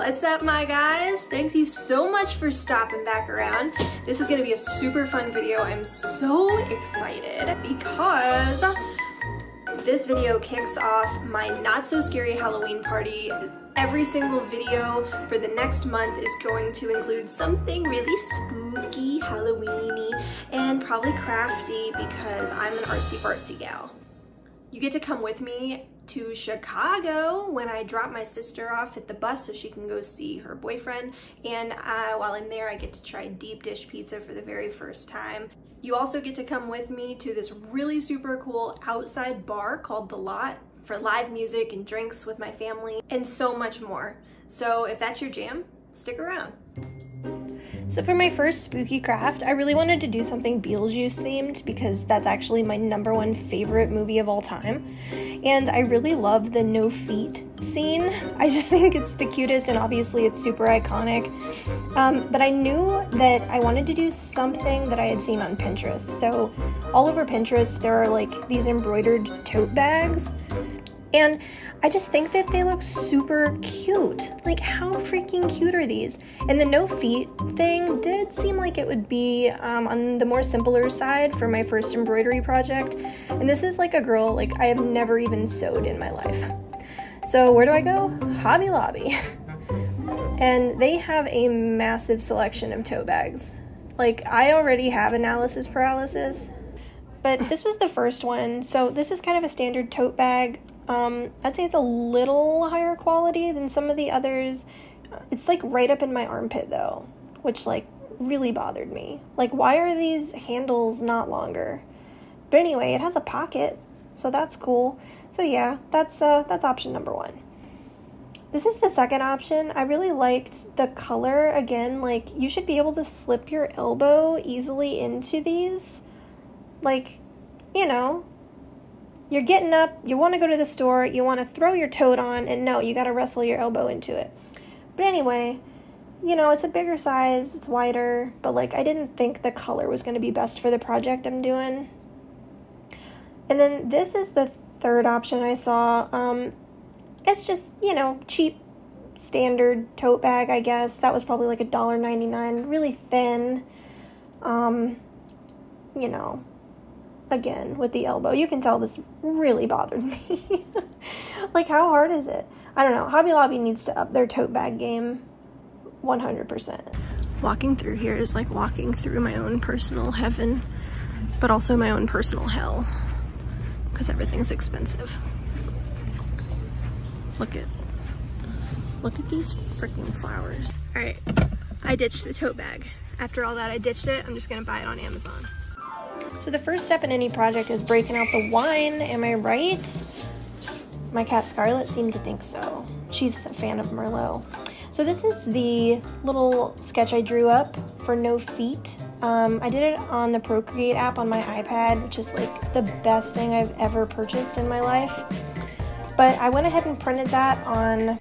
What's up, my guys? Thank you so much for stopping back around. This is gonna be a super fun video. I'm so excited because this video kicks off my not so scary Halloween party. Every single video for the next month is going to include something really spooky, Halloweeny, and probably crafty because I'm an artsy fartsy gal. You get to come with me to Chicago when I drop my sister off at the bus so she can go see her boyfriend, and while I'm there I get to try deep dish pizza for the very first time. You also get to come with me to this really super cool outside bar called The Lot for live music and drinks with my family and so much more. So if that's your jam, stick around. So for my first spooky craft, I really wanted to do something Beetlejuice themed because that's actually my #1 favorite movie of all time. And I really love the no feet scene. I just think it's the cutest, and obviously it's super iconic. But I knew that I wanted to do something that I had seen on Pinterest. So all over Pinterest, there are like these embroidered tote bags. And I just think that they look super cute. Like, how freaking cute are these? And the no feet thing did seem like it would be on the more simpler side for my first embroidery project. And this is like a girl, like, I have never even sewed in my life. So where do I go? Hobby Lobby. And they have a massive selection of tote bags. Like, I already have analysis paralysis, but this was the first one. So this is kind of a standard tote bag. I'd say it's a little higher quality than some of the others. It's like right up in my armpit though, which like really bothered me. Like, why are these handles not longer? But anyway, it has a pocket, so that's cool. So yeah, that's option #1. This is the second option. I really liked the color. Again, like, you should be able to slip your elbow easily into these. Like, you know, you're getting up, you want to go to the store, you want to throw your tote on, and no, you got to wrestle your elbow into it. But anyway, you know, it's a bigger size, it's wider, but like, I didn't think the color was going to be best for the project I'm doing. And then this is the third option I saw. It's just, you know, cheap, standard tote bag, I guess. That was probably like $1.99, really thin. You know, again, with the elbow. You can tell this really bothered me. Like, how hard is it? I don't know. Hobby Lobby needs to up their tote bag game 100%. Walking through here is like walking through my own personal heaven, but also my own personal hell, because everything's expensive. Look at these freaking flowers. All right, I ditched the tote bag. After all that, I ditched it. I'm just gonna buy it on Amazon. So the first step in any project is breaking out the wine, am I right? My cat Scarlett seemed to think so. She's a fan of Merlot. So this is the little sketch I drew up for no feet. I did it on the Procreate app on my iPad, which is like the best thing I've ever purchased in my life. But I went ahead and printed that on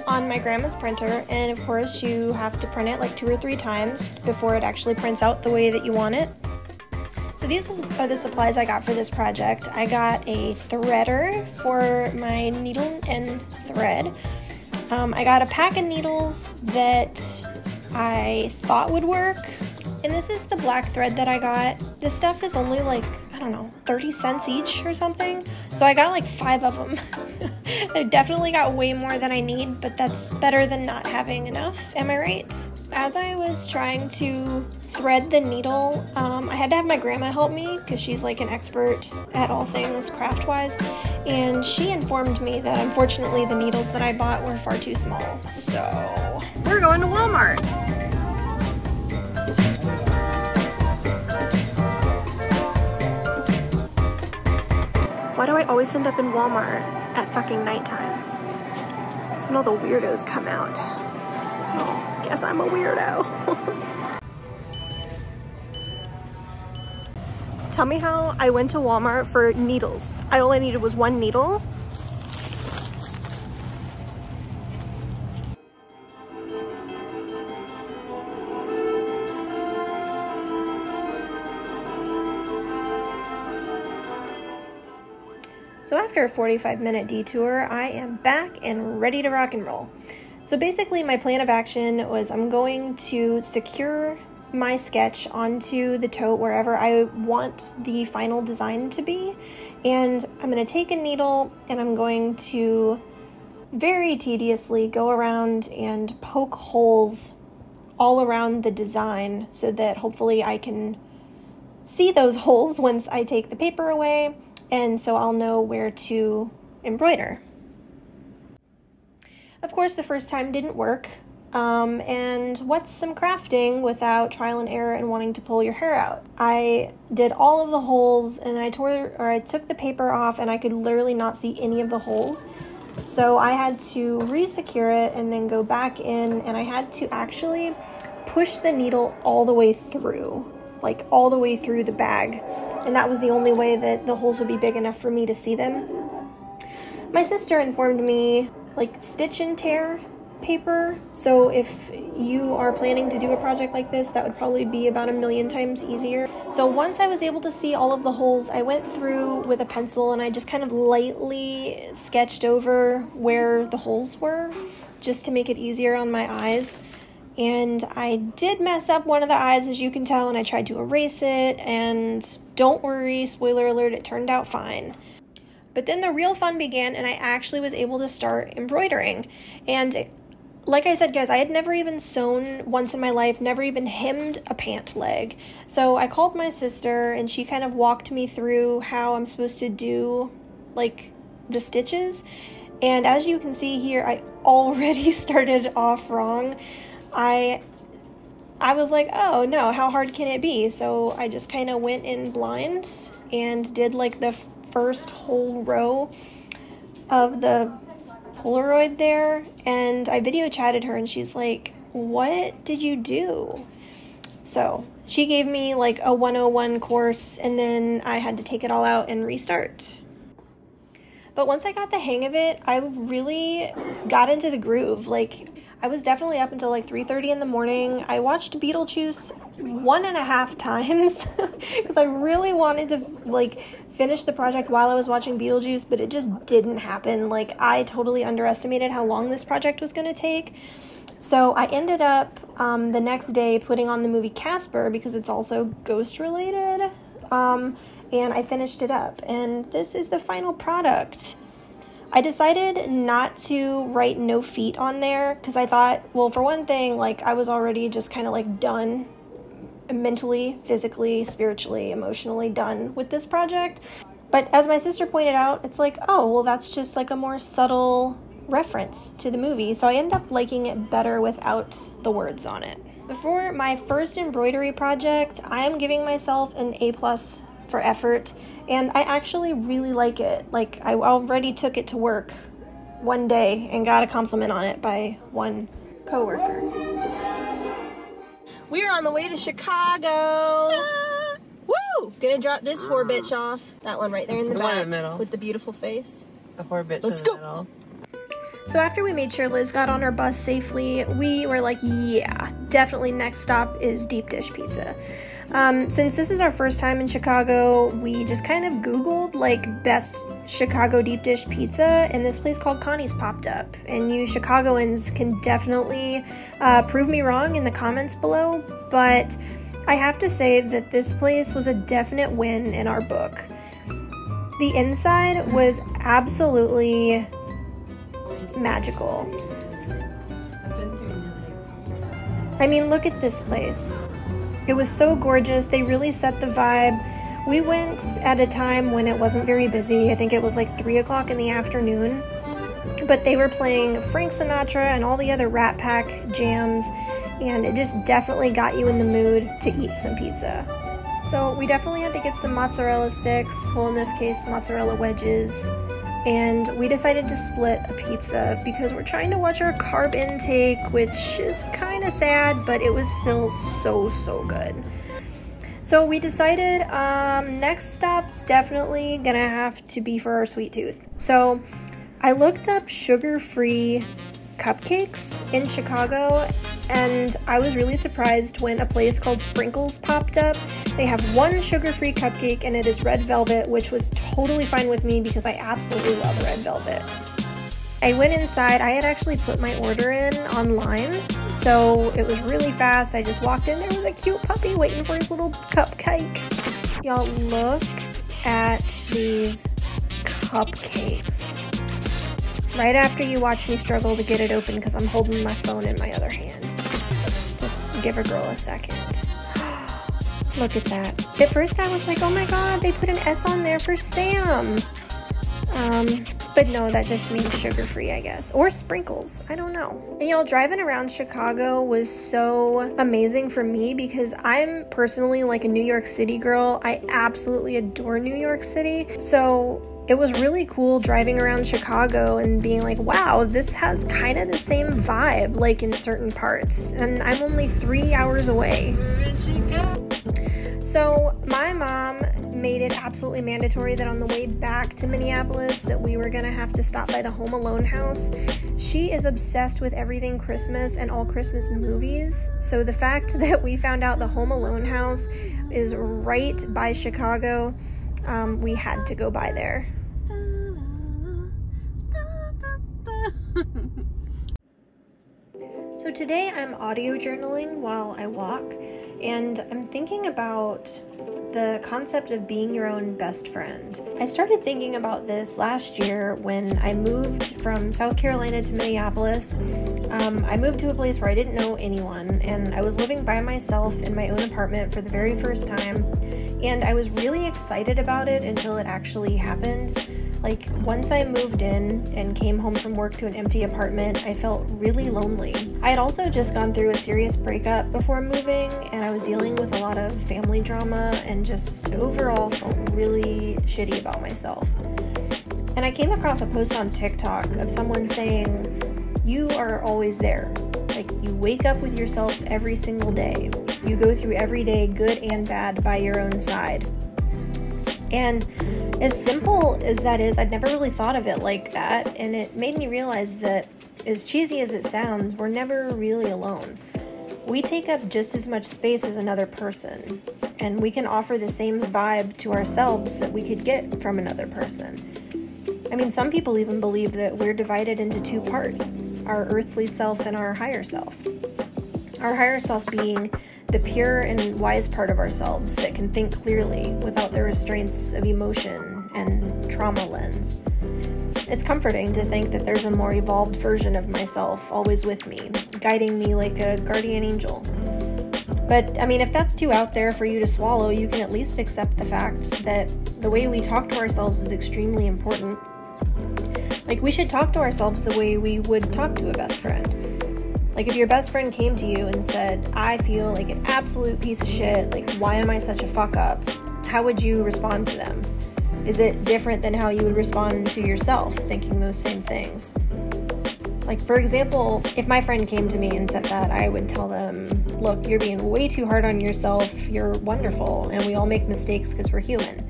my grandma's printer, and of course you have to print it like 2 or 3 times before it actually prints out the way that you want it. So these are the supplies I got for this project. I got a threader for my needle and thread. I got a pack of needles that I thought would work, and this is the black thread that I got. This stuff is only like, I don't know, 30 cents each or something. So I got like 5 of them. I definitely got way more than I need, but that's better than not having enough, am I right? As I was trying to thread the needle, I had to have my grandma help me because she's like an expert at all things craft-wise, and she informed me that unfortunately the needles that I bought were far too small. So we're going to Walmart. Why do I always end up in Walmart at fucking nighttime? It's when all the weirdos come out. Oh, guess I'm a weirdo. Tell me how I went to Walmart for needles. All I needed was 1 needle. So after a 45-minute detour, I am back and ready to rock and roll. So basically my plan of action was I'm going to secure my sketch onto the tote wherever I want the final design to be, and I'm going to take a needle and I'm going to very tediously go around and poke holes all around the design so that hopefully I can see those holes once I take the paper away, and so I'll know where to embroider. Of course, the first time didn't work, and what's some crafting without trial and error and wanting to pull your hair out? I did all of the holes, and I took the paper off, and I could literally not see any of the holes. So I had to re-secure it and then go back in, and I had to actually push the needle all the way through, like all the way through the bag, and that was the only way that the holes would be big enough for me to see them. My sister informed me, like, stitch and tear paper, so if you are planning to do a project like this, that would probably be about 1,000,000 times easier. So once I was able to see all of the holes, I went through with a pencil and I just kind of lightly sketched over where the holes were, just to make it easier on my eyes. And I did mess up one of the eyes, as you can tell, and I tried to erase it, and don't worry, spoiler alert, it turned out fine. But then the real fun began, and I actually was able to start embroidering. And like I said, guys, I had never even sewn once in my life, never even hemmed a pant leg. So I called my sister, and she kind of walked me through how I'm supposed to do, like, the stitches. And as you can see here, I already started off wrong. I was like, oh no, how hard can it be? So I just kind of went in blind and did like the first whole row of the Polaroid there, and I video chatted her and she's like, what did you do? So she gave me like a 101 course, and then I had to take it all out and restart. But once I got the hang of it, I really got into the groove. Like, I was definitely up until like 3:30 in the morning. I watched Beetlejuice 1.5 times because I really wanted to like finish the project while I was watching Beetlejuice, but it just didn't happen. Like, I totally underestimated how long this project was going to take. So I ended up the next day putting on the movie Casper because it's also ghost related, and I finished it up, and this is the final product. I decided not to write no feet on there because I thought, well, for one thing, like, I was already just kind of like done mentally, physically, spiritually, emotionally done with this project. But as my sister pointed out, it's like, oh, well, that's just like a more subtle reference to the movie. So I ended up liking it better without the words on it. Before my first embroidery project, I am giving myself an A+ for effort, and I actually really like it. Like, I already took it to work one day and got a compliment on it by one coworker. We are on the way to Chicago. Woo! Gonna drop this whore bitch off. That one right there in the back, one in the middle with the beautiful face. The whore bitch. Let's in go. The middle. So after we made sure Liz got on her bus safely, we were like, yeah, definitely next stop is deep dish pizza. Since this is our first time in Chicago, we just kind of Googled like best Chicago deep dish pizza, and this place called Connie's popped up. And you Chicagoans can definitely prove me wrong in the comments below, but I have to say that this place was a definite win in our book. The inside was absolutely magical. I mean, look at this place. It was so gorgeous. They really set the vibe. We went at a time when it wasn't very busy. I think it was like 3 o'clock in the afternoon. But they were playing Frank Sinatra and all the other Rat Pack jams, and it just definitely got you in the mood to eat some pizza. So we definitely had to get some mozzarella sticks, well, in this case, mozzarella wedges. And we decided to split a pizza because we're trying to watch our carb intake, which is kind of sad, but it was still so good. So we decided next stop's definitely gonna have to be for our sweet tooth. So I looked up sugar-free cupcakes in Chicago, and I was really surprised when a place called Sprinkles popped up. They have one sugar-free cupcake, and it is red velvet, which was totally fine with me because I absolutely love red velvet. I went inside. I had actually put my order in online, so it was really fast. I just walked in. There was a cute puppy waiting for his little cupcake. Y'all, look at these cupcakes. Right after you watch me struggle to get it open because I'm holding my phone in my other hand. Just give a girl a second. Look at that. At first I was like, oh my god, they put an S on there for Sam. But no, that just means sugar-free, I guess. Or sprinkles. I don't know. And y'all, driving around Chicago was so amazing for me because I'm personally like a New York City girl. I absolutely adore New York City. So it was really cool driving around Chicago and being like, wow, this has kind of the same vibe, like in certain parts. And I'm only 3 hours away. So my mom made it absolutely mandatory that on the way back to Minneapolis that we were gonna have to stop by the Home Alone house. She is obsessed with everything Christmas and all Christmas movies. So the fact that we found out the Home Alone house is right by Chicago, we had to go by there. So today I'm audio journaling while I walk, and I'm thinking about the concept of being your own best friend. I started thinking about this last year when I moved from South Carolina to Minneapolis. I moved to a place where I didn't know anyone, and I was living by myself in my own apartment for the very first time, and I was really excited about it until it actually happened. Like, once I moved in and came home from work to an empty apartment, I felt really lonely. I had also just gone through a serious breakup before moving, and I was dealing with a lot of family drama and just overall felt really shitty about myself. And I came across a post on TikTok of someone saying, you are always there. Like, you wake up with yourself every single day. You go through every day, good and bad, by your own side. And as simple as that is, I'd never really thought of it like that, and it made me realize that, as cheesy as it sounds, we're never really alone. We take up just as much space as another person, and we can offer the same vibe to ourselves that we could get from another person. I mean, some people even believe that we're divided into two parts, our earthly self and our higher self. Our higher self being the pure and wise part of ourselves that can think clearly without the restraints of emotion and trauma lens. It's comforting to think that there's a more evolved version of myself always with me, guiding me like a guardian angel. But, I mean, if that's too out there for you to swallow, you can at least accept the fact that the way we talk to ourselves is extremely important. Like, we should talk to ourselves the way we would talk to a best friend. Like, if your best friend came to you and said, I feel like an absolute piece of shit, like, why am I such a fuck up? How would you respond to them? Is it different than how you would respond to yourself, thinking those same things? Like, for example, if my friend came to me and said that, I would tell them, look, you're being way too hard on yourself, you're wonderful, and we all make mistakes because we're human.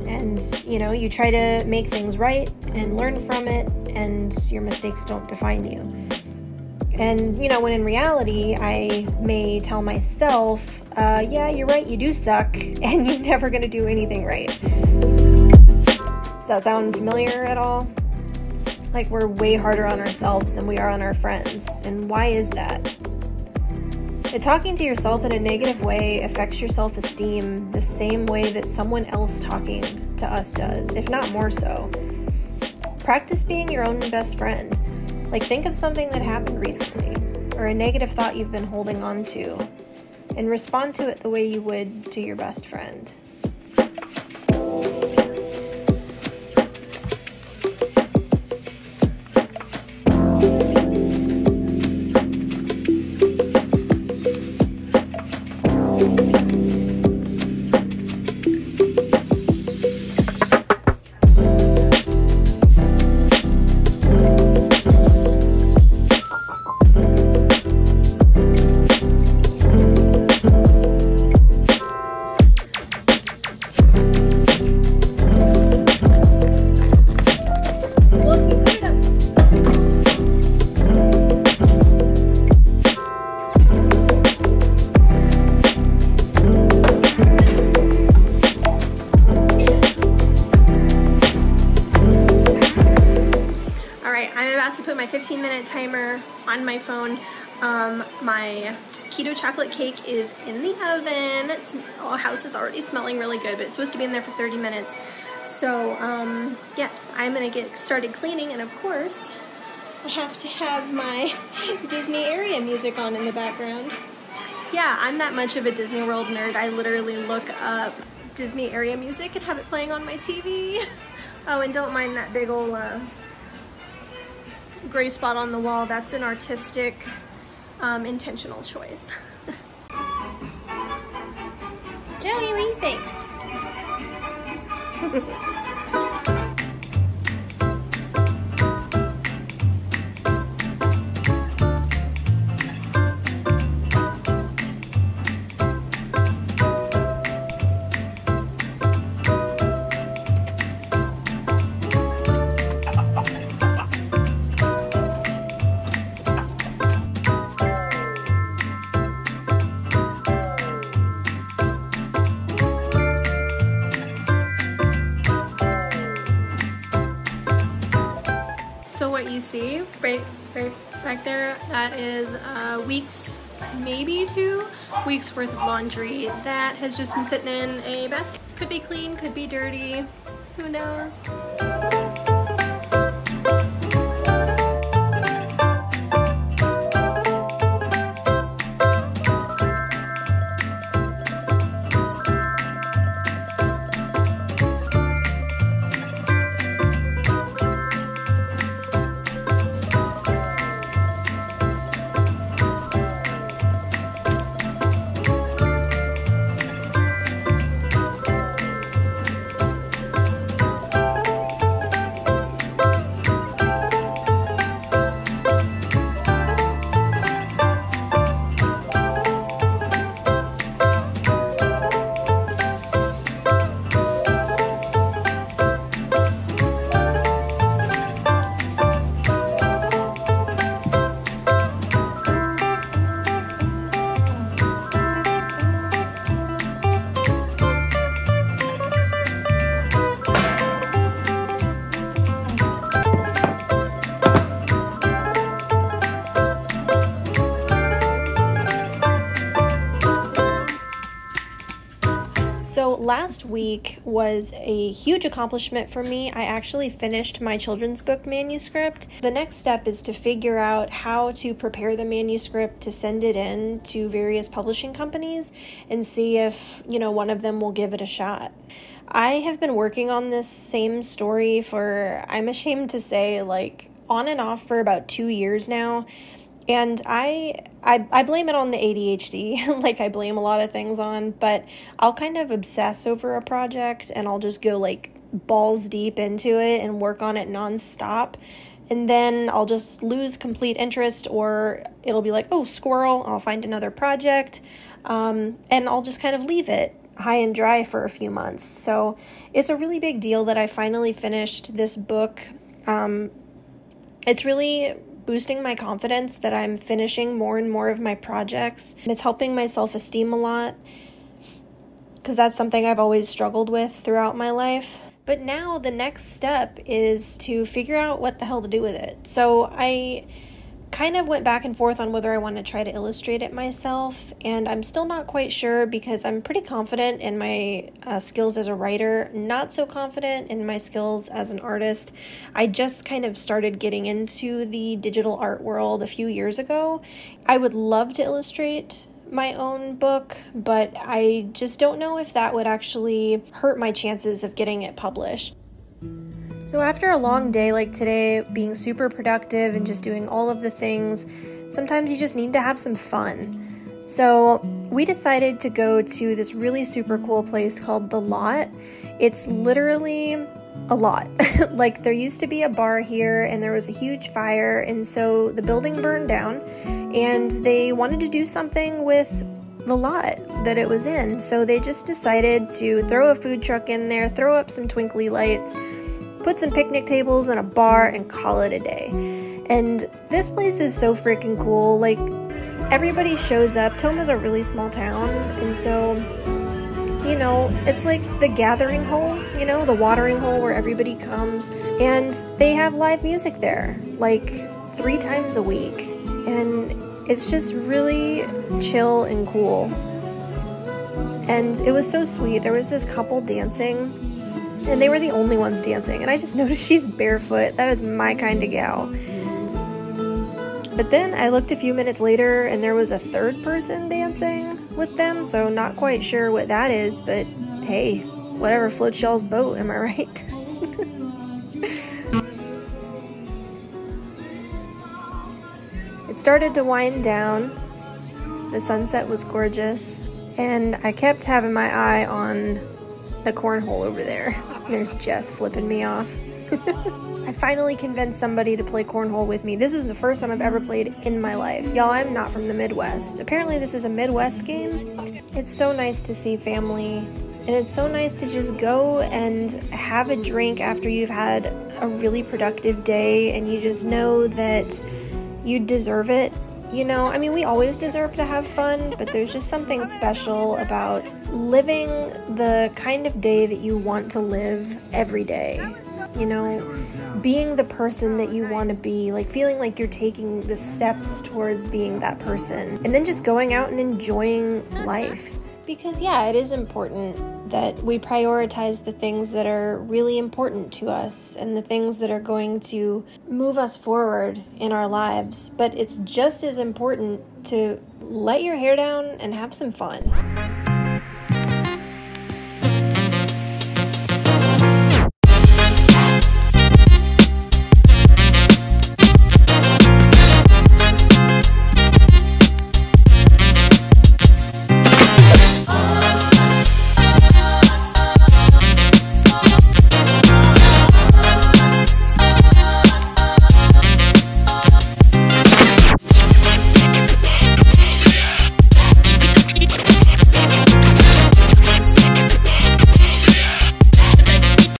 And, you know, you try to make things right and learn from it, and your mistakes don't define you. And, you know, when in reality, I may tell myself, yeah, you're right, you do suck, and you're never going to do anything right. Does that sound familiar at all? Like, we're way harder on ourselves than we are on our friends. And why is that? Talking to yourself in a negative way affects your self-esteem the same way that someone else talking to us does, if not more so. Practice being your own best friend. Like, think of something that happened recently, or a negative thought you've been holding on to, and respond to it the way you would to your best friend. Alright, I'm about to put my 15-minute timer on my phone. My keto chocolate cake is in the oven. Our house is already smelling really good, but it's supposed to be in there for 30 minutes. So, yes, I'm gonna get started cleaning, and of course, I have to have my Disney area music on in the background. Yeah, I'm that much of a Disney World nerd. I literally look up Disney area music and have it playing on my TV. Oh, and don't mind that big old gray spot on the wall. That's an artistic, intentional choice. Joey, what do you think? So what you see right back there, that is weeks, maybe 2 weeks worth of laundry that has just been sitting in a basket. Could be clean, could be dirty, who knows? So last week was a huge accomplishment for me. I actually finished my children's book manuscript. The next step is to figure out how to prepare the manuscript to send it in to various publishing companies and see if, one of them will give it a shot. I have been working on this same story for, I'm ashamed to say, on and off for about 2 years now. And I blame it on the ADHD, like I blame a lot of things on, but I'll kind of obsess over a project and I'll just go balls deep into it and work on it nonstop. And then I'll just lose complete interest, or it'll be like, oh, squirrel, I'll find another project. And I'll just kind of leave it high and dry for a few months. So it's a really big deal that I finally finished this book. It's really boosting my confidence that I'm finishing more and more of my projects. It's helping my self-esteem a lot, because that's something I've always struggled with throughout my life. But now the next step is to figure out what the hell to do with it. So I kind of went back and forth on whether I want to try to illustrate it myself, and I'm still not quite sure because I'm pretty confident in my skills as a writer, not so confident in my skills as an artist. I just kind of started getting into the digital art world a few years ago. I would love to illustrate my own book, but I just don't know if that would actually hurt my chances of getting it published. So after a long day like today, being super productive and just doing all of the things, sometimes you just need to have some fun. So we decided to go to this really super cool place called The Lot. It's literally a lot. There used to be a bar here and there was a huge fire, and so the building burned down and they wanted to do something with the lot that it was in. So they just decided to throw a food truck in there, throw up some twinkly lights, put some picnic tables and a bar, and call it a day. And this place is so freaking cool. Everybody shows up. Toma's a really small town, and so, it's like the gathering hole, the watering hole where everybody comes, and they have live music there. like 3 times a week, and it's just really chill and cool. And it was so sweet. There was this couple dancing, and they were the only ones dancing, and I just noticed she's barefoot. That is my kind of gal. But then I looked a few minutes later, and there was a third person dancing with them, so not quite sure what that is, but hey, whatever floats y'all's boat, am I right? It started to wind down. The sunset was gorgeous, and I kept having my eye on the cornhole over there. There's Jess flipping me off. I finally convinced somebody to play cornhole with me. This is the first time I've ever played in my life. Y'all, I'm not from the Midwest. Apparently this is a Midwest game. It's so nice to see family, and it's so nice to just go and have a drink after you've had a really productive day, and you just know that you deserve it. You know, I mean, we always deserve to have fun, but there's just something special about living the kind of day that you want to live every day. You know, being the person that you want to be, like feeling like you're taking the steps towards being that person, and then just going out and enjoying life. Because yeah, it is important that we prioritize the things that are really important to us and the things that are going to move us forward in our lives. But it's just as important to let your hair down and have some fun.